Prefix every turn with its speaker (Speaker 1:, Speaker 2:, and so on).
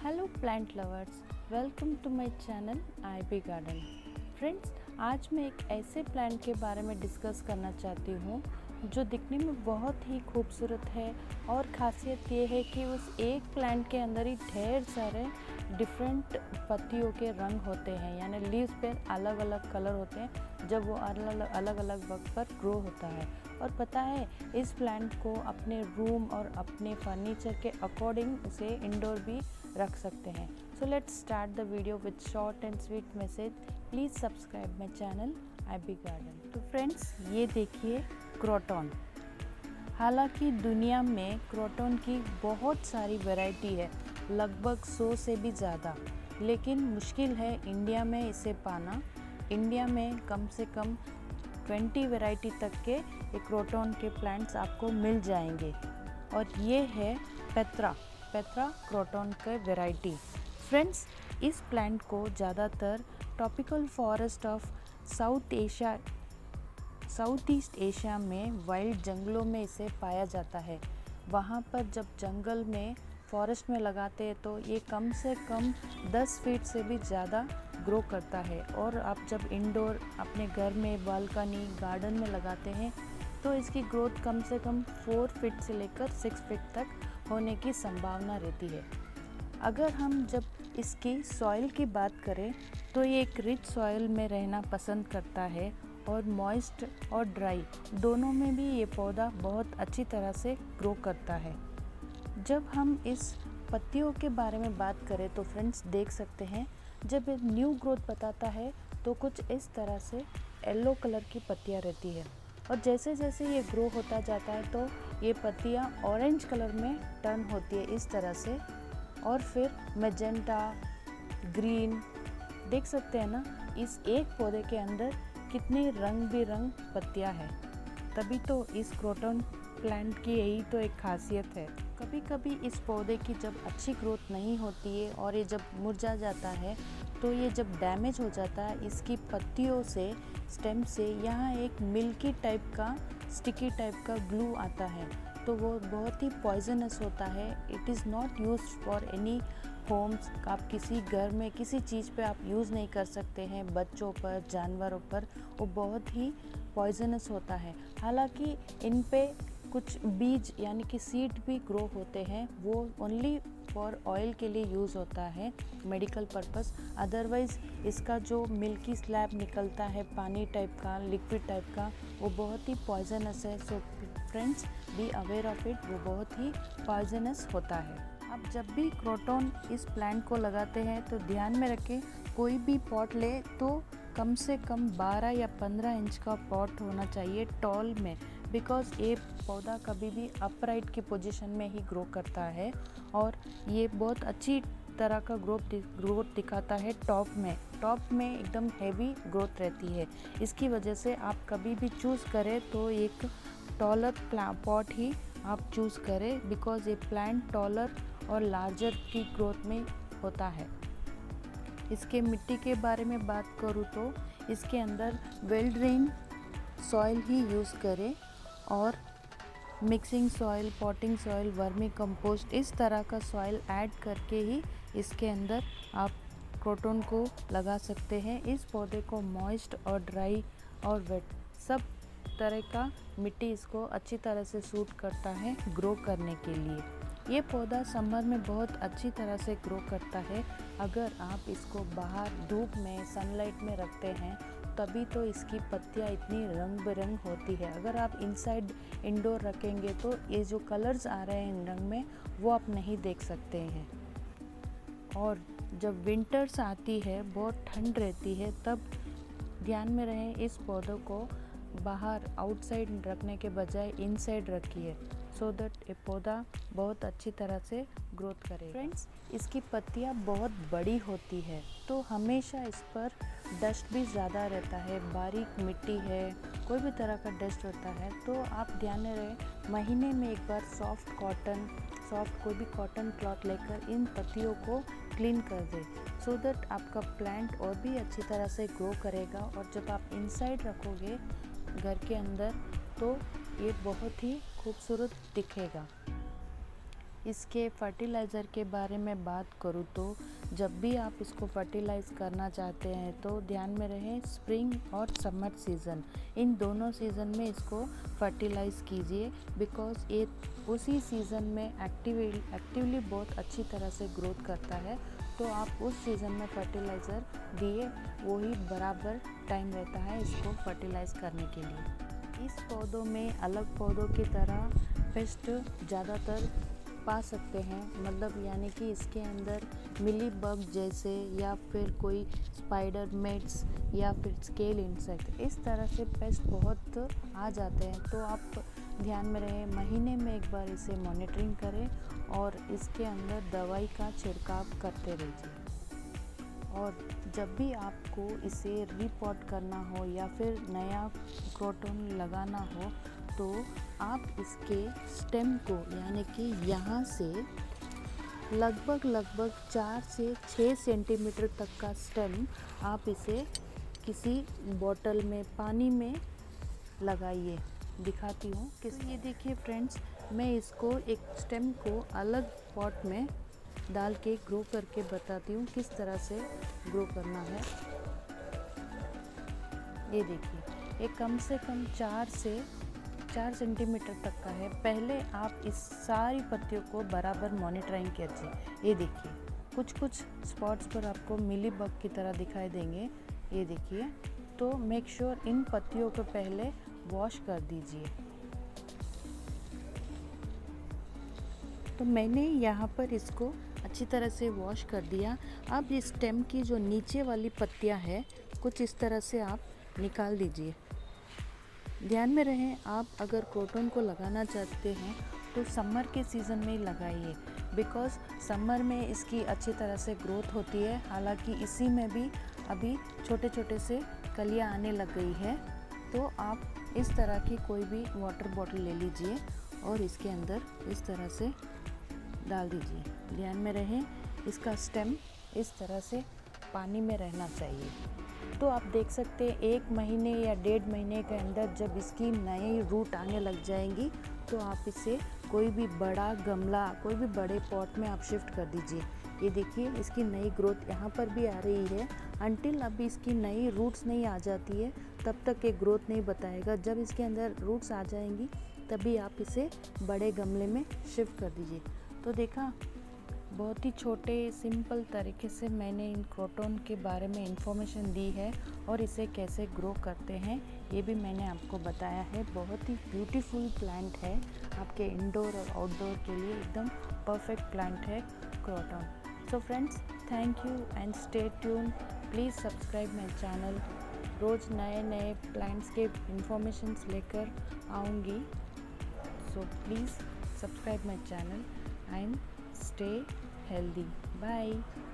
Speaker 1: Hello plant lovers, welcome to my channel IB garden. Friends, आज मैं एक ऐसे प्लांट के बारे में डिस्कस करना चाहती हूँ जो दिखने में बहुत ही खूबसूरत है और ख़ासियत ये है कि उस एक प्लांट के अंदर ही ढेर सारे डिफरेंट पत्तियों के रंग होते हैं, यानी लीव्स पे अलग अलग कलर होते हैं जब वो अलग अलग वक्त पर ग्रो होता है। और पता है, इस प्लांट को अपने रूम और अपने फर्नीचर के अकॉर्डिंग उसे इंडोर भी रख सकते हैं। So let's start the video with short and sweet message. Please subscribe my channel IB garden. तो फ्रेंड्स, ये देखिए क्रोटन। हालांकि दुनिया में क्रोटन की बहुत सारी वैरायटी है, लगभग 100 से भी ज़्यादा, लेकिन मुश्किल है इंडिया में इसे पाना। इंडिया में कम से कम 20 वैरायटी तक के क्रोटन के प्लांट्स आपको मिल जाएंगे। और ये है पेत्रा क्रोटन के वैरायटी। फ्रेंड्स, इस प्लांट को ज़्यादातर tropical forest of south east Asia में वाइल्ड जंगलों में इसे पाया जाता है। वहाँ पर जब जंगल में फॉरेस्ट में लगाते हैं तो ये कम से कम 10 फीट से भी ज़्यादा ग्रो करता है। और आप जब इंडोर अपने घर में बालकनी गार्डन में लगाते हैं तो इसकी ग्रोथ कम से कम 4 फीट से लेकर 6 फीट तक होने की संभावना रहती है। अगर हम जब इसकी सॉइल की बात करें तो ये एक रिच सॉइल में रहना पसंद करता है और मॉइस्ट और ड्राई दोनों में भी ये पौधा बहुत अच्छी तरह से ग्रो करता है। जब हम इस पत्तियों के बारे में बात करें तो फ्रेंड्स देख सकते हैं, जब ये न्यू ग्रोथ बताता है तो कुछ इस तरह से येलो कलर की पत्तियां रहती है। और जैसे जैसे ये ग्रो होता जाता है तो ये पत्तियां ऑरेंज कलर में टर्न होती है इस तरह से, और फिर मैजेंटा, ग्रीन। देख सकते हैं ना, इस एक पौधे के अंदर कितनी रंग बिरंग पत्तियां हैं। तभी तो इस क्रोटन प्लांट की यही तो एक खासियत है। कभी कभी इस पौधे की जब अच्छी ग्रोथ नहीं होती है और ये जब मुरझा जाता है तो ये जब डैमेज हो जाता है, इसकी पत्तियों से, स्टेम से यहाँ एक मिल्की टाइप का, स्टिकी टाइप का ग्लू आता है, तो वो बहुत ही पॉइजनस होता है। It is not used for any homes. आप किसी घर में किसी चीज़ पे आप यूज़ नहीं कर सकते हैं, बच्चों पर, जानवरों पर। वो बहुत ही पॉइजनस होता है। हालांकि इन पे कुछ बीज यानी कि सीड भी ग्रो होते हैं, वो ओनली फॉर ऑयल के लिए यूज़ होता है, मेडिकल पर्पस। अदरवाइज़ इसका जो मिल्की स्लैब निकलता है, पानी टाइप का, लिक्विड टाइप का, वो बहुत ही पॉइजनस है। So friends, be aware of it, वो बहुत ही पॉइजनस होता है। आप जब भी क्रोटन इस प्लांट को लगाते हैं तो ध्यान में रखें, कोई भी पॉट ले तो कम से कम 12 या 15 इंच का पॉट होना चाहिए टॉल में, बिकॉज़ ये पौधा कभी भी अपराइट की पोजीशन में ही ग्रो करता है और ये बहुत अच्छी तरह का ग्रोथ दिखाता है टॉप में एकदम हैवी ग्रोथ रहती है। इसकी वजह से आप कभी भी चूज़ करें तो एक टॉलर पॉट ही आप चूज़ करें, बिकॉज़ ये प्लांट टॉलर और लार्जर की ग्रोथ में होता है। इसके मिट्टी के बारे में बात करूँ तो इसके अंदर वेल ड्रेन सॉइल ही यूज़ करें और mixing soil, potting soil, vermi compost, इस तरह का सॉइल ऐड करके ही इसके अंदर आप क्रोटन को लगा सकते हैं। इस पौधे को मॉइस्ट और ड्राई और वेट सब तरह का मिट्टी इसको अच्छी तरह से सूट करता है ग्रो करने के लिए। ये पौधा समर में बहुत अच्छी तरह से ग्रो करता है। अगर आप इसको बाहर धूप में, सनलाइट में रखते हैं तभी तो इसकी पत्तियां इतनी रंग बिरंग होती है। अगर आप इनसाइड इंडोर रखेंगे तो ये जो कलर्स आ रहे हैं रंग में, वो आप नहीं देख सकते हैं। और जब विंटर्स आती है, बहुत ठंड रहती है, तब ध्यान में रहे इस पौधों को बाहर आउटसाइड रखने के बजाय इनसाइड रखिए, सो दैट ये पौधा बहुत अच्छी तरह से ग्रोथ करे। फ्रेंड्स, इसकी पत्तियां बहुत बड़ी होती है तो हमेशा इस पर डस्ट भी ज़्यादा रहता है, बारीक मिट्टी है, कोई भी तरह का डस्ट होता है, तो आप ध्यान में रहे महीने में एक बार सॉफ्ट कोई भी कॉटन क्लॉथ लेकर इन पत्तियों को क्लीन कर दे, सो दैट आपका प्लांट और भी अच्छी तरह से ग्रो करेगा। और जब आप इनसाइड रखोगे घर के अंदर तो ये बहुत ही खूबसूरत दिखेगा। इसके फर्टिलाइज़र के बारे में बात करूँ तो जब भी आप इसको फर्टिलाइज़ करना चाहते हैं तो ध्यान में रहे स्प्रिंग और समर सीज़न, इन दोनों सीज़न में इसको फर्टिलाइज़ कीजिए, बिकॉज़ ये उसी सीज़न में एक्टिवली बहुत अच्छी तरह से ग्रोथ करता है। तो आप उस सीज़न में फर्टिलाइज़र दिए, वही बराबर टाइम रहता है इसको फर्टिलाइज़ करने के लिए। इस पौधों में अलग पौधों की तरह पेस्ट ज़्यादातर पा सकते हैं, मतलब यानी कि इसके अंदर मिली बग जैसे या फिर कोई स्पाइडर मिट्स या फिर स्केल इंसेक्ट, इस तरह से पेस्ट बहुत आ जाते हैं। तो आप ध्यान में रहे, महीने में एक बार इसे मॉनिटरिंग करें और इसके अंदर दवाई का छिड़काव करते रहिए। और जब भी आपको इसे रिपॉट करना हो या फिर नया क्रोटन लगाना हो तो आप इसके स्टेम को यानी कि यहाँ से लगभग 4 से 6 सेंटीमीटर तक का स्टेम आप इसे किसी बॉटल में पानी में लगाइए। दिखाती हूँ किस, ये देखिए फ्रेंड्स, मैं इसको एक स्टेम को अलग पॉट में डाल के ग्रो करके बताती हूँ किस तरह से ग्रो करना है। ये देखिए, ये कम से कम 4 सेंटीमीटर तक का है। पहले आप इस सारी पत्तियों को बराबर मॉनिटरिंग कीजिए। ये देखिए, कुछ स्पॉट्स पर आपको मिली बग की तरह दिखाई देंगे, ये देखिए। तो मेक श्योर इन पत्तियों को पहले वॉश कर दीजिए। तो मैंने यहाँ पर इसको अच्छी तरह से वॉश कर दिया। अब इस स्टेम की जो नीचे वाली पत्तियाँ हैं, कुछ इस तरह से आप निकाल दीजिए। ध्यान में रहें, आप अगर क्रोटन को लगाना चाहते हैं तो समर के सीज़न में ही लगाइए, बिकॉज़ समर में इसकी अच्छी तरह से ग्रोथ होती है। हालांकि इसी में भी अभी छोटे छोटे से कलियां आने लग गई है। तो आप इस तरह की कोई भी वाटर बॉटल ले लीजिए और इसके अंदर इस तरह से डाल दीजिए। ध्यान में रहें, इसका स्टेम इस तरह से पानी में रहना चाहिए। तो आप देख सकते हैं 1 महीने या 1.5 महीने के अंदर जब इसकी नई रूट आने लग जाएंगी तो आप इसे कोई भी बड़ा गमला, कोई भी बड़े पॉट में आप शिफ्ट कर दीजिए। ये देखिए, इसकी नई ग्रोथ यहाँ पर भी आ रही है। अनटिल अभी इसकी नई रूट्स नहीं आ जाती है तब तक ये ग्रोथ नहीं बताएगा। जब इसके अंदर रूट्स आ जाएंगी तभी आप इसे बड़े गमले में शिफ्ट कर दीजिए। तो देखा, बहुत ही छोटे सिंपल तरीके से मैंने इन क्रोटन के बारे में इंफॉर्मेशन दी है और इसे कैसे ग्रो करते हैं ये भी मैंने आपको बताया है। बहुत ही ब्यूटीफुल प्लांट है, आपके इंडोर और आउटडोर के लिए एकदम परफेक्ट प्लांट है croton. So friends, thank you and stay tune. Please subscribe my channel. रोज़ नए प्लांट्स के इंफॉर्मेशंस लेकर आऊँगी। So please subscribe my channel and stay healthy. Bye.